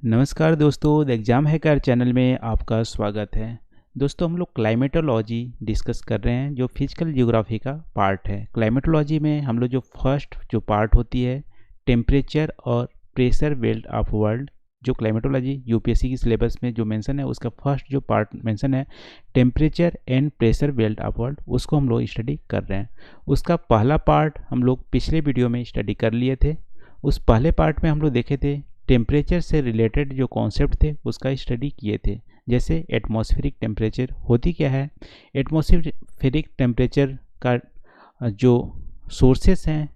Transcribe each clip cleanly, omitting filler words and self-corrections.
नमस्कार दोस्तों, the exam hacker channel में आपका स्वागत है। दोस्तों, हम लोग क्लाइमेटोलॉजी डिस्कस कर रहे हैं जो फिजिकल ज्योग्राफी का पार्ट है। क्लाइमेटोलॉजी में हम लोग जो फर्स्ट पार्ट होती है टेम्परेचर और प्रेशर बेल्ट ऑफ वर्ल्ड, जो क्लाइमेटोलॉजी यूपीएससी की सिलेबस में जो मेंशन है उसका फर्स्ट जो पार्ट मेंशन है temperature and pressure belt of world, उसको हम लोग स्टडी कर रहे हैं। उसका पहला पार्ट हम लोग पिछले वीडियो में स्टडी कर लिए थे। उस पहले पार्ट में हम लोग देखे थे टेम्परेचर से रिलेटेड जो कॉन्सेप्ट थे उसका स्टडी किए थे। जैसे एटमॉस्फेरिक टेम्परेचर होती क्या है, एटमॉस्फेरिक टेम्परेचर का जो सोर्सेस हैं,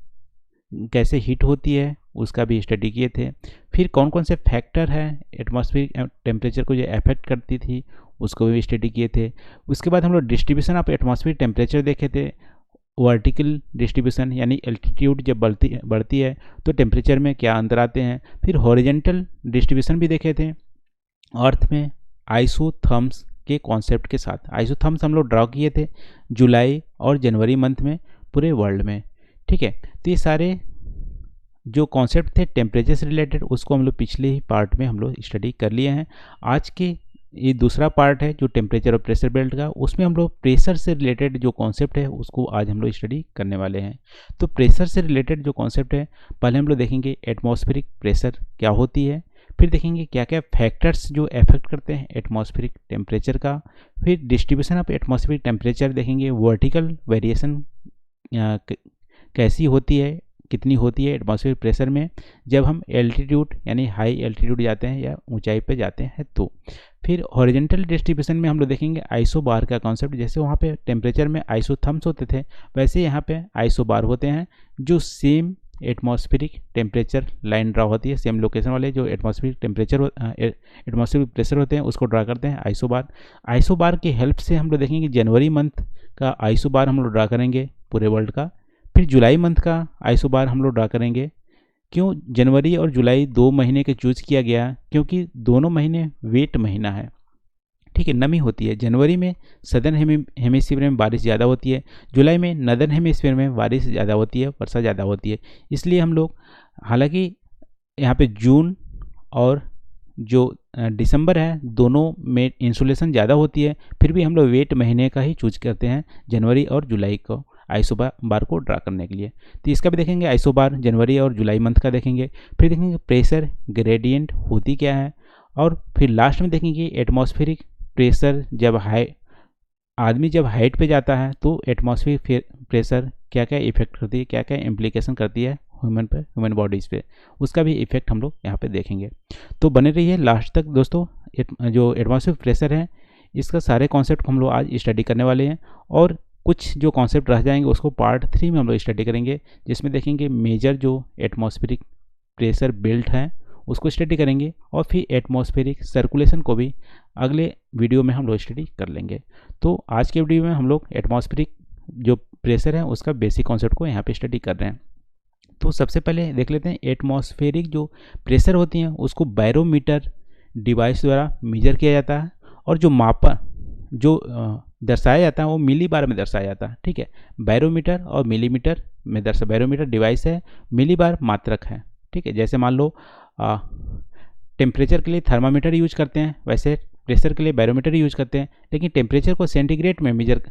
कैसे हीट होती है उसका भी स्टडी किए थे। फिर कौन कौन से फैक्टर हैं एटमॉस्फेरिक टेम्परेचर को जो अफेक्ट करती थी उसको भी स्टडी किए थे। उसके बाद हम लोग डिस्ट्रीब्यूशन ऑफ एटमॉस्फेरिक टेम्परेचर देखे थे। वर्टिकल डिस्ट्रीब्यूशन यानी एल्टीट्यूड जब बढ़ती है तो टेम्परेचर में क्या अंतर आते हैं। फिर हॉरिजॉन्टल डिस्ट्रीब्यूशन भी देखे थे अर्थ में आइसोथर्म्स के कॉन्सेप्ट के साथ। आइसोथर्म्स हम लोग ड्रॉ किए थे जुलाई और जनवरी मंथ में पूरे वर्ल्ड में। ठीक है, तो ये सारे जो कॉन्सेप्ट थे टेम्परेचर से रिलेटेड उसको हम लोग पिछले ही पार्ट में हम लोग स्टडी कर लिए हैं। आज के ये दूसरा पार्ट है जो टेम्परेचर और प्रेशर बेल्ट का, उसमें हम लोग प्रेशर से रिलेटेड जो कॉन्सेप्ट है उसको आज हम लोग स्टडी करने वाले हैं। तो प्रेशर से रिलेटेड जो कॉन्सेप्ट है पहले हम लोग देखेंगे एटमॉस्फेरिक प्रेशर क्या होती है, फिर देखेंगे क्या क्या फैक्टर्स जो अफेक्ट करते हैं एटमॉस्फेरिक टेम्परेचर का, फिर डिस्ट्रीब्यूशन ऑफ एटमॉस्फेरिक टेम्परेचर देखेंगे, वर्टिकल वेरिएशन कैसी होती है, कितनी होती है एटमॉस्फेरिक प्रेशर में जब हम एल्टीट्यूड यानी हाई एल्टीट्यूड जाते हैं या ऊंचाई पे जाते हैं। तो फिर हॉरिजॉन्टल डिस्ट्रीब्यूशन में हम लोग देखेंगे आइसोबार का कॉन्सेप्ट। जैसे वहाँ पे टेम्परेचर में आइसोथर्म्स होते थे वैसे यहाँ पे आइसोबार होते हैं जो same atmospheric temperature line draw होती है, सेम लोकेशन वाले जो एटमॉस्फेरिक एटमॉस्फेरिक प्रेशर होते हैं उसको ड्रा करते हैं आइसोबार। आइसोबार की हेल्प से हम लोग देखेंगे जनवरी मंथ का आइसोबार हम लोग ड्रा करेंगे पूरे वर्ल्ड का। फिर जुलाई मंथ का आइसोबार हम लोग ड्रा करेंगे। क्यों जनवरी और जुलाई 2 महीने के चूज किया गया, क्योंकि दोनों महीने वेट महीना है। ठीक है, नमी होती है। जनवरी में सदर्न हेमिस्फीयर में बारिश ज़्यादा होती है, जुलाई में नदर्न हेमिस्फीयर में बारिश ज़्यादा होती है, वर्षा ज़्यादा होती है। इसलिए हम लोग, हालांकि यहाँ पे जून और जो दिसंबर है दोनों में इंसुलेशन ज़्यादा होती है, फिर भी हम लोग वेट महीने का ही चूज करते हैं जनवरी और जुलाई को आइसोबार को ड्रा करने के लिए। तो इसका भी देखेंगे आइसोबार जनवरी और जुलाई मंथ का देखेंगे। फिर देखेंगे प्रेशर ग्रेडियंट होती क्या है, और फिर लास्ट में देखेंगे एटमॉस्फेरिक प्रेशर जब आदमी जब हाइट पे जाता है तो एटमॉस्फेरिक प्रेशर क्या क्या इफेक्ट करती है, क्या क्या इम्प्लीकेशन करती है ह्यूमन बॉडीज़ पे, उसका भी इफेक्ट हम लोग यहाँ पे देखेंगे। तो बने रहिए लास्ट तक दोस्तों। जो एटमॉस्फेरिक प्रेशर है इसका सारे कॉन्सेप्ट हम लोग आज स्टडी करने वाले हैं, और कुछ जो कॉन्सेप्ट रह जाएंगे उसको पार्ट 3 में हम लोग स्टडी करेंगे, जिसमें देखेंगे मेजर जो एटमॉस्फेरिक प्रेशर बेल्ट है उसको स्टडी करेंगे, और फिर एटमॉस्फेरिक सर्कुलेशन को भी अगले वीडियो में हम लोग स्टडी कर लेंगे। तो आज के वीडियो में हम लोग एटमॉस्फेरिक जो प्रेशर है उसका बेसिक कॉन्सेप्ट को यहाँ पे स्टडी कर रहे हैं। तो सबसे पहले देख लेते हैं एटमॉस्फेरिक जो प्रेशर होती हैं उसको बैरोमीटर डिवाइस द्वारा मेजर किया जाता है, और जो मापा जो दर्शाया जाता है वो मिली बार में दर्शाया जाता है। ठीक है, बैरोमीटर और मिलीमीटर में बैरोमीटर डिवाइस है, मिली बार मात्रक है। ठीक है, जैसे मान लो टेम्परेचर के लिए थर्मामीटर यूज करते हैं, वैसे प्रेशर के लिए बैरोमीटर यूज करते हैं, लेकिन टेम्परेचर को सेंटीग्रेड में मेजर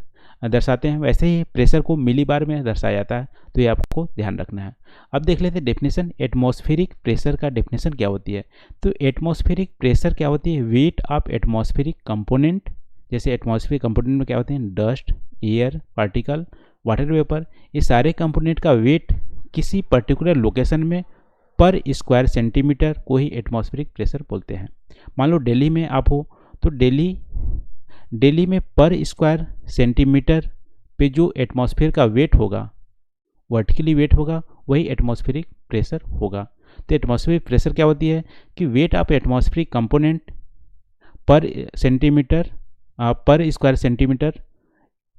दर्शाते हैं, वैसे ही प्रेशर को मिली बार में दर्शाया जाता है। तो ये आपको ध्यान रखना है। अब देख लेते हैं डेफिनेशन, एटमॉस्फेरिक प्रेशर का डेफिनेशन क्या होती है। तो एटमॉस्फेरिक प्रेशर क्या होती है, वेट ऑफ एटमॉस्फेरिक कंपोनेंट। जैसे एटमॉस्फेरिक कंपोनेंट में क्या होते हैं, dust, air particle, water vapour, ये सारे कंपोनेंट का वेट किसी पर्टिकुलर लोकेशन में पर स्क्वायर सेंटीमीटर को ही एटमॉस्फेरिक प्रेशर बोलते हैं। मान लो दिल्ली में आप हो तो दिल्ली में पर स्क्वायर सेंटीमीटर पे जो एटमॉस्फेयर का वेट होगा, वर्टिकली वेट होगा, वही एटमॉस्फेरिक प्रेशर होगा। तो एटमॉस्फेरिक प्रेशर क्या होती है कि वेट ऑफ एटमॉस्फेरिक कंपोनेंट पर सेंटीमीटर पर square centimetre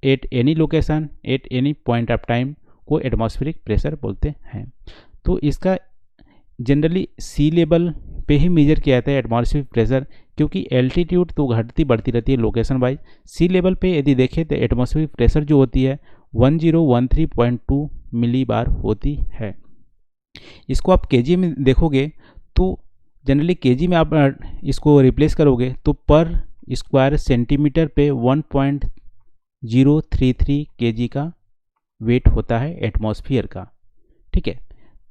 at any location at any point of time को एटमॉस्फेरिक प्रेशर बोलते हैं। तो इसका जनरली सी लेवल पे ही मेजर किया जाता है एटमॉस्फेरिक प्रेशर, क्योंकि एल्टीट्यूड तो घटती बढ़ती रहती है लोकेशन वाइज। सी लेवल पे यदि देखें तो एटमॉस्फेरिक प्रेशर जो होती है 1013.2 मिली बार होती है। इसको आप केजी में देखोगे तो जनरली केजी में आप इसको रिप्लेस करोगे तो पर स्क्वायर सेंटीमीटर पे 1.033 केजी का वेट होता है एटमॉस्फेयर का। ठीक है,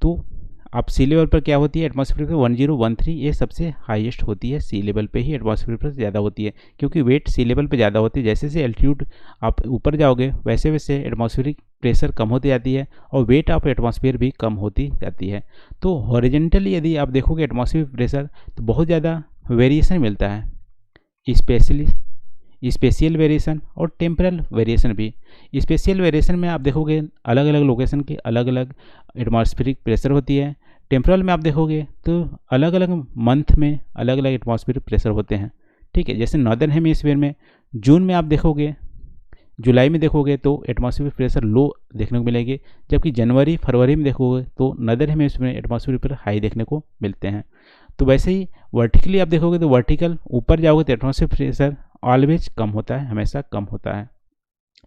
तो आप सी लेवल पर क्या होती है एटमॉस्फेयर पे 1013, ये सबसे हाईएस्ट होती है, सी लेवल पे ही एटमॉस्फेयर पर ज़्यादा होती है, क्योंकि वेट सी लेवल पे ज़्यादा होती है। जैसे जैसे एल्टीट्यूड आप ऊपर जाओगे वैसे वैसे एटमॉस्फेरिक प्रेशर कम होती जाती है और वेट ऑफ एटमॉस्फेयर भी कम होती जाती है। तो हॉरिजेंटली यदि आप देखोगे एटमॉस्फेरिक प्रेशर तो बहुत ज़्यादा वेरिएशन मिलता है, स्पेशियल वेरिएशन और टेम्परल वेरिएशन भी। स्पेशियल वेरिएशन में आप देखोगे अलग अलग लोकेशन की अलग अलग एटमॉस्फेरिक प्रेशर होती है। टेम्परल में आप देखोगे तो अलग अलग मंथ में अलग अलग एटमॉस्फेरिक प्रेशर होते हैं। ठीक है, जैसे नॉर्दर्न हेमिस्फीयर में जून में आप देखोगे, जुलाई में देखोगे तो एटमॉस्फेरिक प्रेशर लो देखने को मिलेगी, जबकि जनवरी फरवरी में देखोगे तो नॉर्दर्न हेमिस्फीयर में एटमॉस्फेरिक प्रेशर हाई देखने को मिलते हैं। तो वैसे ही वर्टिकली आप देखोगे तो वर्टिकल ऊपर जाओगे तो एटमॉस्फेरिक प्रेशर ऑलवेज कम होता है, हमेशा कम होता है।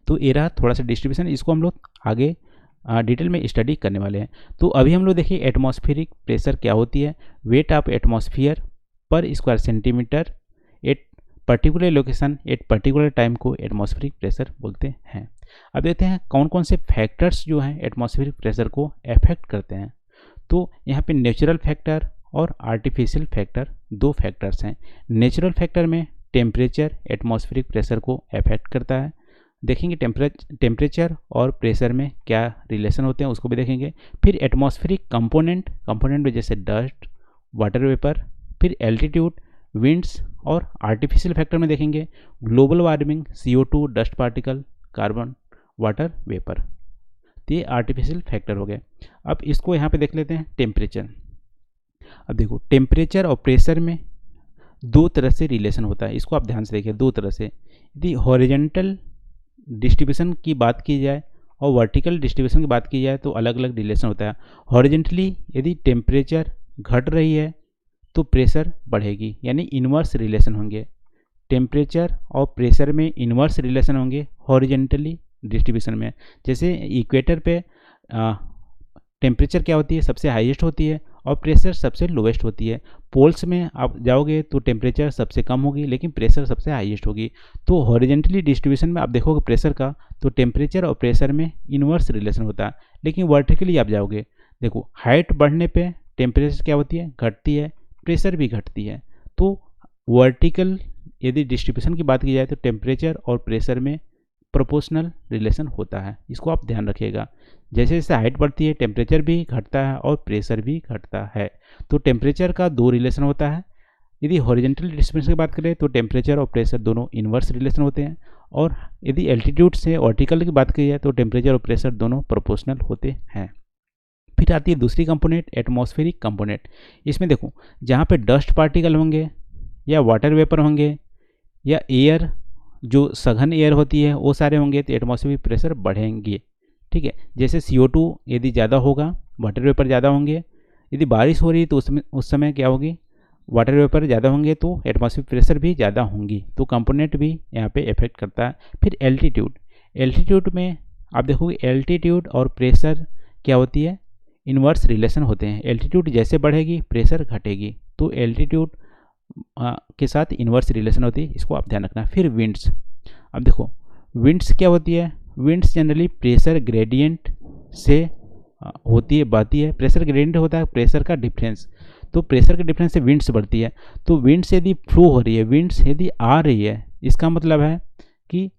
तो ये रहा थोड़ा सा डिस्ट्रीब्यूशन, इसको हम लोग आगे डिटेल में स्टडी करने वाले हैं। तो अभी हम लोग देखिए एटमॉस्फेरिक प्रेशर क्या होती है। वेट ऑफ एटमॉस्फेयर पर square centimetre at particular location at particular time को एटमॉस्फेरिक प्रेशर बोलते हैं। अब देखते हैं कौन कौन से फैक्टर्स जो हैं एटमॉस्फेरिक प्रेशर को अफेक्ट करते हैं। तो यहाँ पे नेचुरल फैक्टर और आर्टिफिशियल फैक्टर, दो फैक्टर्स हैं। नेचुरल फैक्टर में टेम्परेचर एटमॉस्फेरिक प्रेशर को अफेक्ट करता है, देखेंगे टेम्परेचर और प्रेशर में क्या रिलेशन होते हैं उसको भी देखेंगे। फिर एटमॉस्फेरिक कंपोनेंट में जैसे डस्ट, वाटर वेपर, फिर एल्टीट्यूड, विंड्स, और आर्टिफिशियल फैक्टर में देखेंगे global warming, CO2, dust particle, carbon, water vapour. तो ये आर्टिफिशियल फैक्टर हो गए। अब इसको यहाँ पे देख लेते हैं टेम्परेचर। अब देखो टेम्परेचर और प्रेशर में दो तरह से रिलेशन होता है, इसको आप ध्यान से देखिए, दो तरह से। यदि हॉरिजेंटल डिस्ट्रीब्यूशन की बात की जाए और वर्टिकल डिस्ट्रीब्यूशन की बात की जाए तो अलग अलग रिलेशन होता है। हॉरिजेंटली यदि टेम्परेचर घट रही है तो प्रेशर बढ़ेगी, यानी इन्वर्स रिलेशन होंगे। टेम्परेचर और प्रेशर में इन्वर्स रिलेशन होंगे हॉरिजेंटली डिस्ट्रीब्यूशन में। जैसे इक्वेटर पे टेम्परेचर क्या होती है, सबसे हाईएस्ट होती है और प्रेशर सबसे लोवेस्ट होती है। पोल्स में आप जाओगे तो टेम्परेचर सबसे कम होगी लेकिन प्रेशर सबसे हाईएस्ट होगी। तो हॉरिजेंटली डिस्ट्रीब्यूशन में आप देखोगे प्रेशर का तो टेम्परेचर और प्रेशर में इन्वर्स रिलेशन होता है। लेकिन वर्टिकली आप जाओगे, देखो हाइट बढ़ने पे टेम्परेचर क्या होती है, घटती है, प्रेशर भी घटती है। तो वर्टिकल यदि डिस्ट्रीब्यूशन की बात की जाए तो टेम्परेचर और प्रेशर में प्रोपोर्शनल रिलेशन होता है, इसको आप ध्यान रखिएगा। जैसे जैसे हाइट बढ़ती है टेम्परेचर भी घटता है और प्रेशर भी घटता है। तो टेम्परेचर का दो रिलेशन होता है। यदि हॉरिजेंटल डिस्ट्रीब्यूशन की बात करें तो टेम्परेचर और प्रेशर दोनों इन्वर्स रिलेशन होते हैं, और यदि एल्टीट्यूड से वर्टिकल की बात की जाए तो टेम्परेचर और प्रेशर दोनों प्रोपोर्शनल होते हैं। फिर आती है दूसरी कंपोनेंट एटमॉस्फेरिक कंपोनेंट। इसमें देखो जहाँ पे डस्ट पार्टिकल होंगे या वाटर वेपर होंगे या एयर जो सघन एयर होती है वो सारे होंगे तो एटमॉस्फेरिक प्रेशर बढ़ेंगे। ठीक है, जैसे CO2 यदि ज़्यादा होगा, वाटर वेपर ज़्यादा होंगे। यदि बारिश हो रही है तो उस समय क्या होगी, वाटर वेपर ज़्यादा होंगे तो एटमॉस्फेरिक प्रेशर भी ज़्यादा होंगी। तो कंपोनेंट भी यहाँ पे इफेक्ट करता है। फिर एल्टीट्यूड में आप देखोगे एल्टीट्यूड और प्रेशर क्या होती है, इन्वर्स रिलेशन होते हैं। एल्टीट्यूड जैसे बढ़ेगी प्रेशर घटेगी, तो एल्टीट्यूड के साथ इन्वर्स रिलेशन होती है, इसको आप ध्यान रखना। फिर विंड्स, अब देखो विंड्स क्या होती है, विंड्स जनरली प्रेशर ग्रेडियंट से होती है, बहती है। प्रेशर ग्रेडियंट होता है प्रेशर का डिफरेंस, तो प्रेशर के डिफरेंस से विंड्स बढ़ती है। तो विंड्स यदि फ्लो हो रही है, विंड्स यदि आ रही है, इसका मतलब है कि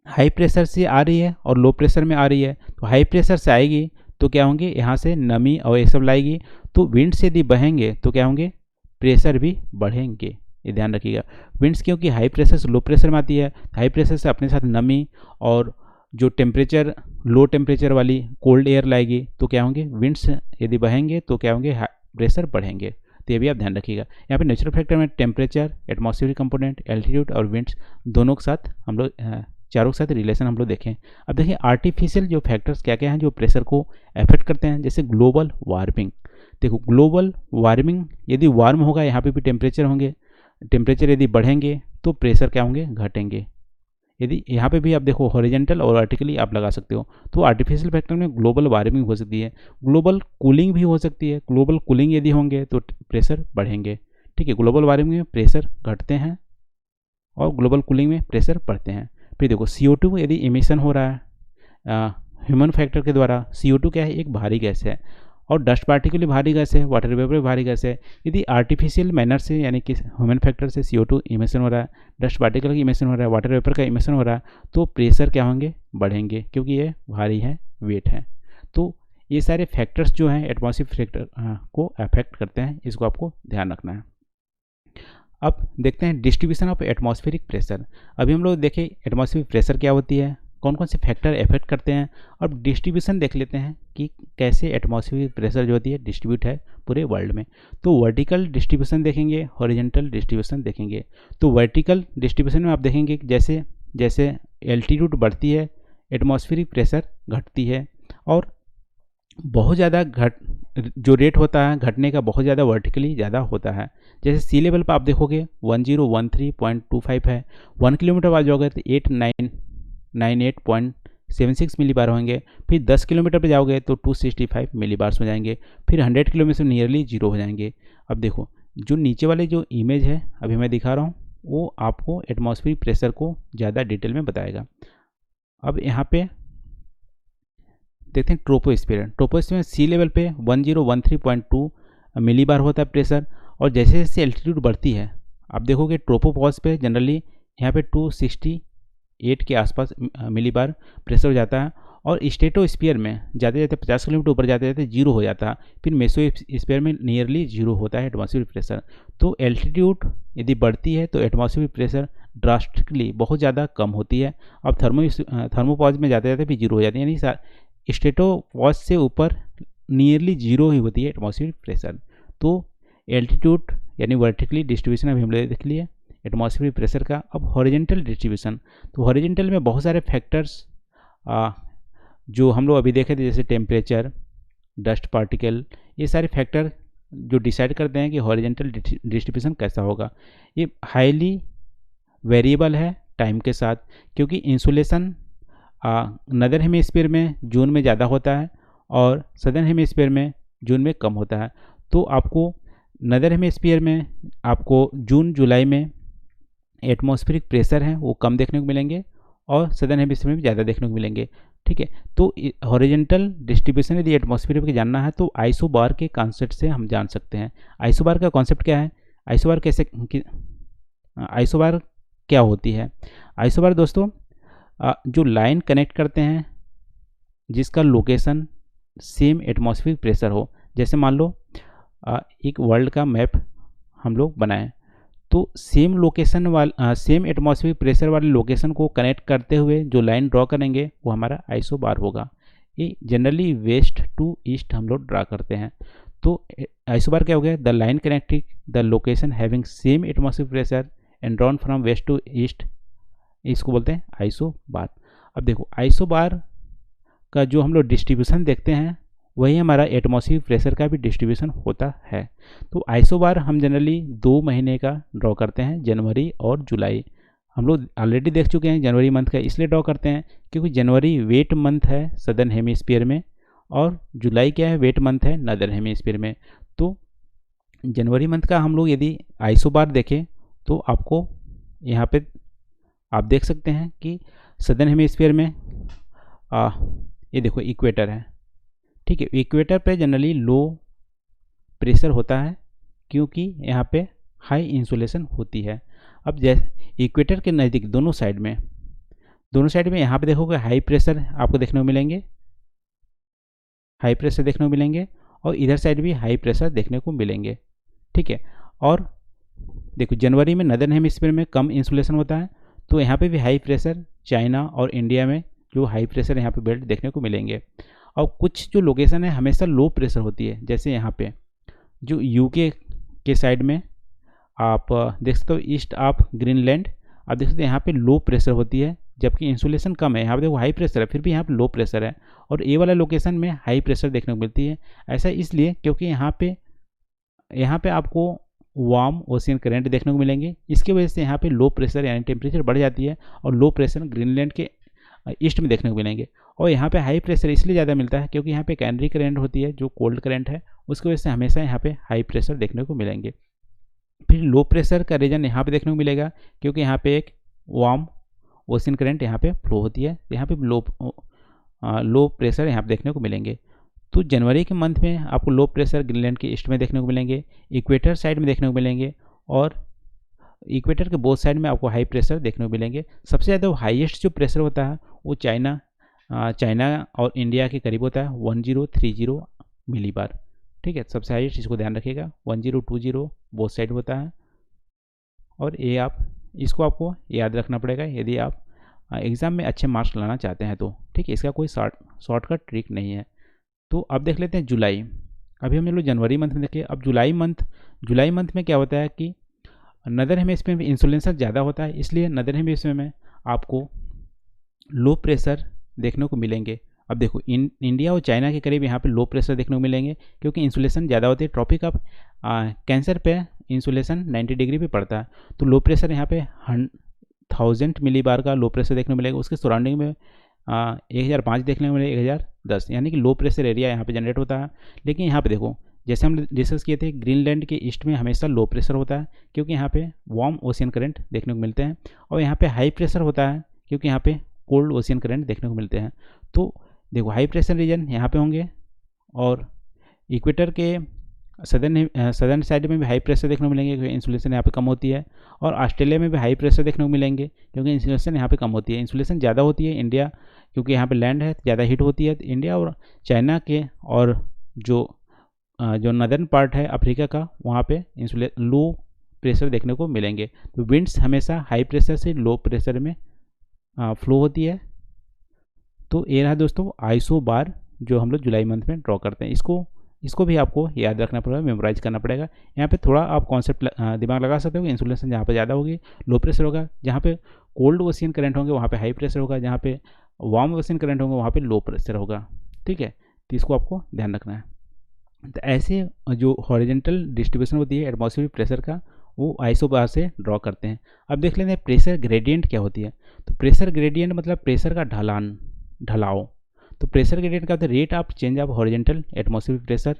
हाई प्रेशर से आ रही है और लो प्रेशर में आ रही है। तो हाई प्रेशर से आएगी तो क्या होंगे, यहाँ से नमी और ये सब लाएगी। तो विंड्स यदि बहेंगे तो क्या होंगे, प्रेशर भी बढ़ेंगे, ये ध्यान रखिएगा। विंड्स क्योंकि हाई प्रेशर से लो प्रेशर में आती है, हाई प्रेशर से अपने साथ नमी और जो टेम्परेचर लो टेम्परेचर वाली कोल्ड एयर लाएगी, तो क्या होंगे, विंड्स यदि बहेंगे तो क्या होंगे, प्रेशर बढ़ेंगे। तो ये भी आप ध्यान रखिएगा। यहाँ पे नेचुरल फैक्टर में टेम्परेचर, एटमॉस्फेरिक कंपोनेंट, एल्टीट्यूड और विंड्स दोनों के साथ हम लोग चारों के साथ रिलेशन हम लोग देखें। अब देखिए आर्टिफिशियल जो फैक्टर्स क्या क्या हैं जो प्रेशर को अफेक्ट करते हैं। जैसे ग्लोबल वार्मिंग, देखो ग्लोबल वार्मिंग यदि वार्म होगा यहाँ पे भी टेम्परेचर होंगे, टेम्परेचर यदि बढ़ेंगे तो प्रेशर क्या होंगे, घटेंगे। यदि यहाँ पे भी आप देखो हॉरिजेंटल और वर्टिकली आप लगा सकते हो। तो आर्टिफिशियल फैक्टर में ग्लोबल वार्मिंग हो सकती है, ग्लोबल कूलिंग भी हो सकती है। ग्लोबल कूलिंग यदि होंगे तो प्रेशर बढ़ेंगे, ठीक है। ग्लोबल वार्मिंग में प्रेशर घटते हैं और ग्लोबल कूलिंग में प्रेशर बढ़ते हैं। फिर देखो CO2 यदि इमिशन हो रहा है ह्यूमन फैक्टर के द्वारा, CO2 क्या है, एक भारी गैस है, और डस्ट पार्टिकल भी भारी गैस है, वाटर वेपर भी भारी गैस है। यदि आर्टिफिशियल मैनर से यानी कि ह्यूमन फैक्टर से CO2 इमिशन हो रहा है, डस्ट पार्टिकल का इमिशन हो रहा है, वाटर वेपर का इमिशन हो रहा है, तो प्रेशर क्या होंगे, बढ़ेंगे, क्योंकि ये भारी है, वेट है। तो ये सारे फैक्टर्स जो हैं एटमॉस्फेरिक फैक्टर को अफेक्ट करते हैं, इसको आपको ध्यान रखना है। अब देखते हैं डिस्ट्रीब्यूशन ऑफ एटमॉस्फेरिक प्रेशर। अभी हम लोग देखें एटमॉस्फेरिक प्रेशर क्या होती है, कौन कौन से फैक्टर इफेक्ट करते हैं। अब डिस्ट्रीब्यूशन देख लेते हैं कि कैसे एटमॉस्फेरिक प्रेशर जो होती है डिस्ट्रीब्यूट है पूरे वर्ल्ड में। तो वर्टिकल डिस्ट्रीब्यूशन देखेंगे, हॉरिजॉन्टल डिस्ट्रीब्यूशन देखेंगे। तो वर्टिकल डिस्ट्रीब्यूशन में आप देखेंगे कि जैसे जैसे एल्टीट्यूड बढ़ती है एटमॉस्फेरिक प्रेशर घटती है, और बहुत ज़्यादा जो रेट होता है घटने का बहुत ज़्यादा वर्टिकली ज़्यादा होता है। जैसे सी लेवल पर आप देखोगे 1013.25 है, 1 किलोमीटर बाद जाओगे तो 8998.76 मिली बार होंगे। फिर 10 किलोमीटर पर जाओगे तो 265 मिली बार्स हो जाएंगे। फिर 100 किलोमीटर से नियरली जीरो हो जाएंगे। अब देखो जो नीचे वाले जो इमेज है अभी मैं दिखा रहा हूँ वो आपको एटमॉस्फेरिक प्रेशर को ज़्यादा डिटेल में बताएगा। अब यहाँ पे देखते हैं ट्रोपोस्फीयर। ट्रोपोस्फीयर में सी लेवल पे 1013.2 मिली बार होता है प्रेशर, और जैसे जैसे एल्टीट्यूड बढ़ती है आप देखोगे ट्रोपोपॉज पे जनरली यहाँ पे 268 के आसपास मिली बार प्रेशर हो जाता है, और स्ट्रेटोस्फीयर में जाते जाते 50 किलोमीटर ऊपर जाते जाते जीरो हो जाता है। फिर मेसोस्फीयर में नियरली जीरो होता है एटमॉस्फेरिक प्रेशर। तो एल्टीट्यूड यदि बढ़ती है तो एटमॉस्फेरिक प्रेशर ड्रास्टिकली बहुत ज़्यादा कम होती है। अब थर्मोपॉज में जाते जाते भी जीरो हो जाती है, यानी स्ट्रेटोपॉज से ऊपर नियरली जीरो ही होती है एटमॉस्फेरिक प्रेशर। तो एल्टीट्यूड यानी वर्टिकली डिस्ट्रीब्यूशन अभी हम लोग देख लिए एटमॉस्फेरिक प्रेशर का। अब हॉरिजॉन्टल डिस्ट्रीब्यूशन, तो हॉरिजॉन्टल में बहुत सारे फैक्टर्स जो हम लोग अभी देखे थे, जैसे टेम्परेचर, डस्ट पार्टिकल, ये सारे फैक्टर जो डिसाइड करते हैं कि हॉरिजॉन्टल डिस्ट्रीब्यूशन कैसा होगा। ये हाईली वेरिएबल है टाइम के साथ, क्योंकि इंसुलेशन नदर हेमिस्फीयर में जून में ज़्यादा होता है और सदर्न हेमिस्फीयर में जून में कम होता है। तो आपको नदर हेमिस्फीयर में आपको जून जुलाई में एटमॉस्फेरिक प्रेशर हैं वो कम देखने को मिलेंगे, और सदर्न हेमिस्फीयर में भी ज़्यादा देखने को मिलेंगे, ठीक है। तो हॉरिजॉन्टल डिस्ट्रीब्यूशन यदि एटमॉस्फेयर के जानना है तो आइसोबार के कॉन्सेप्ट से हम जान सकते हैं। आइसोबार का कॉन्सेप्ट क्या है, आइसोबार कैसे आइसोबार क्या होती है। आइसोबार दोस्तों जो लाइन कनेक्ट करते हैं जिसका लोकेशन सेम एटमॉस्फेरिक प्रेशर हो। जैसे मान लो एक वर्ल्ड का मैप हम लोग बनाएं, तो same location same atmospheric pressure वाले लोकेशन को कनेक्ट करते हुए जो लाइन ड्रॉ करेंगे वो हमारा आइसोबार होगा। ये जनरली वेस्ट टू ईस्ट हम लोग ड्रा करते हैं। तो आइसोबार क्या हो गया, the line connecting the location having same atmospheric pressure and drawn from west to east, इसको बोलते हैं आइसोबार। अब देखो आइसोबार का जो हम लोग डिस्ट्रीब्यूशन देखते हैं वही हमारा एटमॉस्फेरिक प्रेशर का भी डिस्ट्रीब्यूशन होता है। तो आइसोबार हम जनरली 2 महीने का ड्रॉ करते हैं, जनवरी और जुलाई। हम लोग ऑलरेडी देख चुके हैं जनवरी मंथ का, इसलिए ड्रॉ करते हैं क्योंकि जनवरी वेट मंथ है सदर्न हेमिस्फीयर में, और जुलाई क्या है, वेट मंथ है नदर्न हेमिस्फीयर में। तो जनवरी मंथ का हम लोग यदि आइसोबार देखें तो आपको यहाँ पे आप देख सकते हैं कि सदर्न हेमिस्फीयर में ये देखो इक्वेटर है, ठीक है। इक्वेटर पे जनरली लो प्रेशर होता है क्योंकि यहाँ पे हाई इंसुलेशन होती है। अब जैसे इक्वेटर के नज़दीक दोनों साइड में यहाँ पे देखोगे हाई प्रेशर आपको देखने को मिलेंगे, हाई प्रेशर देखने को मिलेंगे, और इधर साइड भी हाई प्रेशर देखने को मिलेंगे, ठीक है। और देखो जनवरी में नदर्न हेमिस्फीयर में कम इंसुलेशन होता है, तो यहाँ पे भी हाई प्रेशर चाइना और इंडिया में जो हाई प्रेशर यहाँ पे बेल्ट देखने को मिलेंगे। और कुछ जो लोकेशन है हमेशा लो प्रेशर होती है, जैसे यहाँ पे जो यूके के साइड में आप देख सकते हो ईस्ट ऑफ ग्रीनलैंड, आप देख सकते हो यहाँ पे लो प्रेशर होती है जबकि इंसुलेशन कम है। यहाँ पे देखो हाई प्रेशर है फिर भी यहाँ पे लो प्रेशर है, और ये वाला लोकेशन में हाई प्रेशर देखने को मिलती है। ऐसा इसलिए क्योंकि यहाँ पे आपको वार्म ओशियन करंट देखने को मिलेंगे। इसकी वजह से यहाँ पे लो प्रेशर यानी टेम्परेचर बढ़ जाती है और लो प्रेशर ग्रीनलैंड के ईस्ट में देखने को मिलेंगे। और यहाँ पे हाई प्रेशर इसलिए ज़्यादा मिलता है क्योंकि यहाँ पे कैनरी करंट होती है जो कोल्ड करंट है, उसकी वजह से हमेशा यहाँ पे हाई प्रेशर देखने को मिलेंगे। फिर लो प्रेशर का रीजन यहाँ पे देखने को मिलेगा क्योंकि यहाँ पे एक वार्म ओशियन करंट यहाँ पे फ्लो होती है, यहाँ पे लो प्रेशर यहाँ पे देखने को मिलेंगे। तो जनवरी के मंथ में आपको लो प्रेशर ग्रीनलैंड के ईस्ट में देखने को मिलेंगे, इक्वेटर साइड में देखने को मिलेंगे और इक्वेटर के बोथ साइड में आपको हाई प्रेशर देखने को मिलेंगे। सबसे ज़्यादा हाईएस्ट जो प्रेशर होता है वो चाइना और इंडिया के करीब होता है 1030 मिलीबार। ठीक है, सबसे हाईएस्ट, इसको ध्यान रखिएगा। 1020 बोथ साइड होता है और ये इसको आपको याद रखना पड़ेगा यदि आप एग्ज़ाम में अच्छे मार्क्स लाना चाहते हैं तो। ठीक है, इसका कोई शॉर्टकट ट्रिक नहीं है। तो अब देख लेते हैं जुलाई। अभी हम लोग जनवरी मंथ में देखिए। अब जुलाई मंथ में क्या होता है कि नदर हेमिस्फीयर में इंसुलेशन ज़्यादा होता है, इसलिए नदर हेमिस्फीयर में आपको लो प्रेशर देखने को मिलेंगे। अब देखो इंडिया और चाइना के करीब यहाँ पे लो प्रेशर देखने को मिलेंगे क्योंकि इंसुलेशन ज़्यादा होती है। ट्रॉपिक ऑफ कैंसर पे इंसुलेशन 90 डिग्री पे पड़ता है, तो लो प्रेशर यहाँ पे 1000 मिलीबार का लो प्रेशर देखने को मिलेगा। उसके सराउंडिंग में 1005 देखने को मिलेगा, 1010, यानी कि लो प्रेशर एरिया यहाँ पे जनरेट होता है। लेकिन यहाँ पे देखो, जैसे हम डिस्कस किए थे, ग्रीनलैंड के ईस्ट में हमेशा लो प्रेशर होता है क्योंकि यहाँ पे वार्म ओशियन करंट देखने को मिलते हैं, और यहाँ पे हाई प्रेशर होता है क्योंकि यहाँ पे कोल्ड ओशियन करंट देखने को मिलते हैं। तो देखो हाई प्रेशर रीजन यहाँ पे होंगे और इक्वेटर के सदर्न साइड में भी हाई प्रेशर देखने को मिलेंगे क्योंकि इंसुलेशन यहाँ पे कम होती है, और ऑस्ट्रेलिया में भी हाई प्रेशर देखने को मिलेंगे क्योंकि इंसुलेशन यहाँ पे कम होती है। इंसुलेशन ज़्यादा होती है इंडिया, क्योंकि यहाँ पे लैंड है, ज़्यादा हीट होती है। इंडिया और चाइना के और जो नदर्न पार्ट है अफ्रीका का, वहाँ पे लो प्रेशर देखने को मिलेंगे। तो विंड्स हमेशा हाई प्रेशर से लो प्रेशर में फ्लो होती है। तो ये रहा दोस्तों आइसो बार जो हम लोग जुलाई मंथ में ड्रॉ करते हैं। इसको भी आपको याद रखना पड़ेगा, मेमोराइज करना पड़ेगा। यहाँ पे थोड़ा आप कॉन्सेप्ट दिमाग लगा सकते हो कि इंसुलेशन जहाँ पे ज़्यादा होगी लो प्रेशर होगा, जहाँ पे कोल्ड ओशियन करंट होंगे वहाँ पे हाई प्रेशर होगा, जहाँ पे वार्म ओशियन करंट होंगे वहाँ पे लो प्रेशर होगा। ठीक है, तो इसको आपको ध्यान रखना है। तो ऐसे जो हॉरिजेंटल डिस्ट्रीब्यूशन होती है एटमॉस्फेरिक प्रेशर का, वो आइसो बार से ड्रॉ करते हैं। अब देख लेते हैं प्रेशर ग्रेडियंट क्या होती है। तो प्रेशर ग्रेडियंट मतलब प्रेशर का ढलाव। तो प्रेशर ग्रेडियंट का होता है rate of change of horizontal atmospheric pressure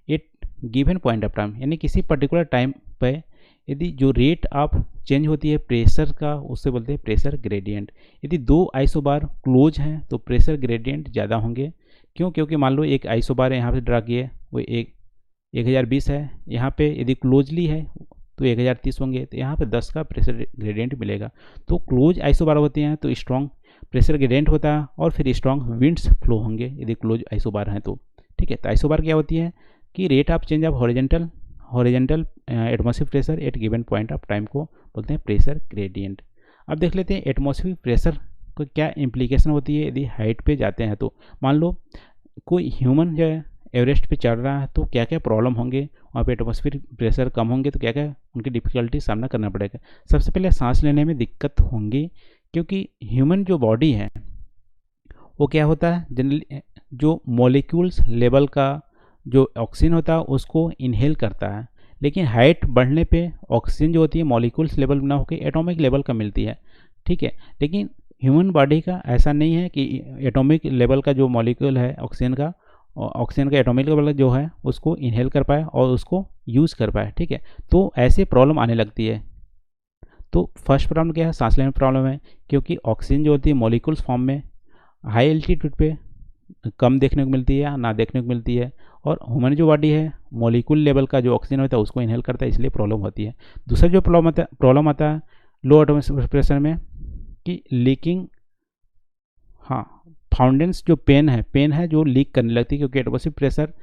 at given point of time, यानी किसी पर्टिकुलर टाइम पे यदि जो रेट ऑफ चेंज होती है प्रेशर का, उससे बोलते हैं प्रेशर ग्रेडियंट। यदि दो आइसोबार क्लोज हैं तो प्रेशर ग्रेडियंट ज़्यादा होंगे। क्यों? क्योंकि मान लो एक आइसोबार यहाँ पे ड्रा किए, वो 1020 है, यहाँ पे यदि क्लोजली है तो 1030 होंगे, तो यहाँ पे 10 का प्रेशर ग्रेडियंट मिलेगा। तो क्लोज आइसोबार होते हैं तो स्ट्रॉन्ग प्रेशर ग्रेडियंट होता है और फिर स्ट्रॉन्ग विंड्स फ्लो होंगे यदि क्लोज आइसोबार हैं तो। ठीक है, तो आइसोबार क्या होती है कि rate of change of horizontal atmospheric pressure at given point of time को बोलते हैं प्रेशर ग्रेडियंट। अब देख लेते हैं एटमॉस्फेरिक प्रेशर को क्या इम्प्लीकेशन होती है यदि हाइट पे जाते हैं। तो मान लो कोई ह्यूमन जो है एवरेस्ट पे चढ़ रहा है तो क्या क्या प्रॉब्लम होंगे, वहाँ पे एटमॉस्फेरिक प्रेशर कम होंगे तो क्या क्या उनकी डिफ़िकल्टी सामना करना पड़ेगा। सबसे पहले सांस लेने में दिक्कत होंगी, क्योंकि ह्यूमन जो बॉडी है वो क्या होता है जनरली जो मॉलिक्यूल्स लेवल का जो ऑक्सीजन होता है उसको इनहेल करता है, लेकिन हाइट बढ़ने पे ऑक्सीजन जो होती है मॉलिक्यूल्स लेवल ना होकर एटॉमिक लेवल का मिलती है। ठीक है, लेकिन ह्यूमन बॉडी का ऐसा नहीं है कि एटॉमिक लेवल का जो मॉलिक्यूल है ऑक्सीजन का एटॉमिक लेवल जो है उसको इनहेल कर पाए और उसको यूज़ कर पाए। ठीक है, तो ऐसे प्रॉब्लम आने लगती है। तो फर्स्ट प्रॉब्लम क्या है, सांस लेने में प्रॉब्लम है, क्योंकि ऑक्सीजन जो होती है मॉलिक्यूल्स फॉर्म में हाई एल्टीट्यूड पे कम देखने को मिलती है या ना देखने को मिलती है, और ह्यूमन जो बॉडी है मॉलिक्यूल लेवल का जो ऑक्सीजन होता है उसको इनहेल करता है, इसलिए प्रॉब्लम होती है। दूसरा जो प्रॉब्लम आता है लो एटमॉस्फेरिक प्रेशर में कि लीकिंग, हाँ, फाउंडेंस जो पेन है जो लीक करने लगती है, क्योंकि एटमॉस्फेरिक प्रेशर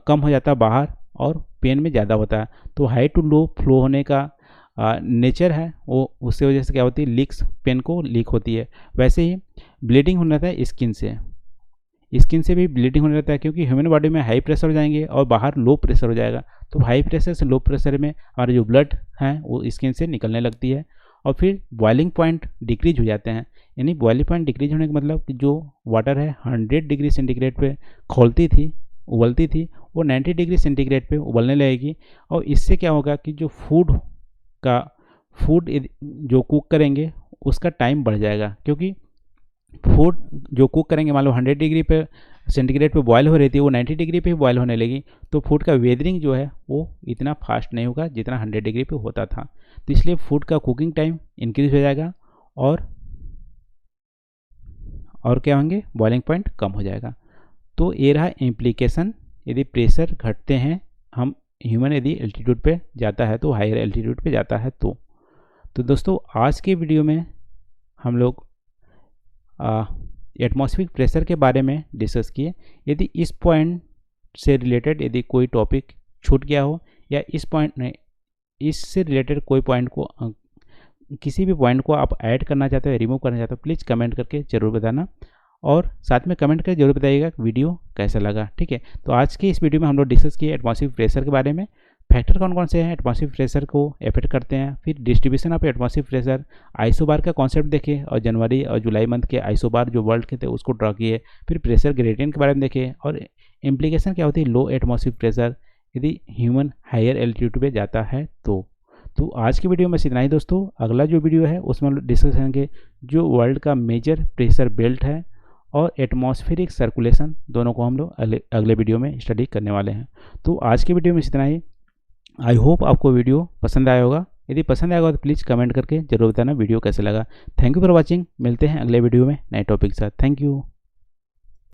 कम हो जाता है बाहर और पेन में ज़्यादा होता है। तो हाई टू लो फ्लो होने का नेचर है वो, उससे वजह से क्या होती है लीक्स, पेन को लीक होती है। वैसे ही ब्लीडिंग होने लगता है स्किन से भी ब्लीडिंग होने लगता है, क्योंकि ह्यूमन बॉडी में हाई प्रेशर हो जाएंगे और बाहर लो प्रेशर हो जाएगा। तो हाई प्रेशर से लो प्रेशर में हमारे जो ब्लड है वो स्किन से निकलने लगती है, और फिर बॉइलिंग पॉइंट डिक्रीज हो जाते हैं। यानी बॉइलिंग पॉइंट डिक्रीज होने का मतलब कि जो वाटर है 100 डिग्री सेंटीग्रेड पे खौलती थी उबलती थी वो 90 डिग्री सेंटीग्रेड पे उबलने लगेगी। और इससे क्या होगा कि जो फूड जो कुक करेंगे उसका टाइम बढ़ जाएगा, क्योंकि फूड जो कुक करेंगे मान लो 100 डिग्री पे सेंटीग्रेड पे बॉयल हो रही थी, वो 90 डिग्री पे बॉयल होने लगी, तो फूड का वेदरिंग जो है वो इतना फास्ट नहीं होगा जितना 100 डिग्री पे होता था। तो इसलिए फूड का कुकिंग टाइम इंक्रीज हो जाएगा और क्या होंगे, बॉइलिंग पॉइंट कम हो जाएगा। तो ये रहा इम्प्लीकेशन यदि प्रेशर घटते हैं, हम ह्यूमन यदि एल्टीट्यूड पे जाता है तो हायर एल्टीट्यूड पे जाता है तो दोस्तों आज के वीडियो में हम लोग एटमॉस्फेरिक प्रेशर के बारे में डिस्कस किए। यदि इस पॉइंट से रिलेटेड यदि कोई टॉपिक छूट गया हो या इस पॉइंट में इससे रिलेटेड कोई पॉइंट को किसी भी पॉइंट को आप ऐड करना चाहते हो, रिमूव करना चाहते हो, प्लीज़ कमेंट करके ज़रूर बताना और साथ में कमेंट करके जरूर बताइएगा वीडियो कैसा लगा। ठीक है, तो आज के इस वीडियो में हम लोग डिस्कस किए एटमॉस्फेरिक प्रेशर के बारे में, फैक्टर कौन कौन से हैं एटमॉस्फेरिक प्रेशर को इफेक्ट करते हैं, फिर distribution of atmospheric pressure, isobar का कॉन्सेप्ट देखे और जनवरी और जुलाई मंथ के आइसोबार जो वर्ल्ड के थे उसको ड्रॉ किए, फिर प्रेशर ग्रेडियंट के बारे में देखे और इम्प्लीकेशन क्या होती है लो एटमॉस्फेरिक प्रेशर यदि ह्यूमन हायर एल्टीट्यूड पे जाता है तो आज की वीडियो में इतना ही दोस्तों। अगला जो वीडियो है उसमें हम डिस्कस करेंगे जो वर्ल्ड का मेजर प्रेशर बेल्ट है और एटमॉस्फेरिक सर्कुलेशन, दोनों को हम लोग अगले वीडियो में स्टडी करने वाले हैं। तो आज की वीडियो में इतना ही। आई होप आपको वीडियो पसंद आया होगा। यदि पसंद आएगा तो प्लीज़ कमेंट करके जरूर बताना वीडियो कैसे लगा। Thank you for watching. मिलते हैं अगले वीडियो में नए टॉपिक के साथ। Thank you.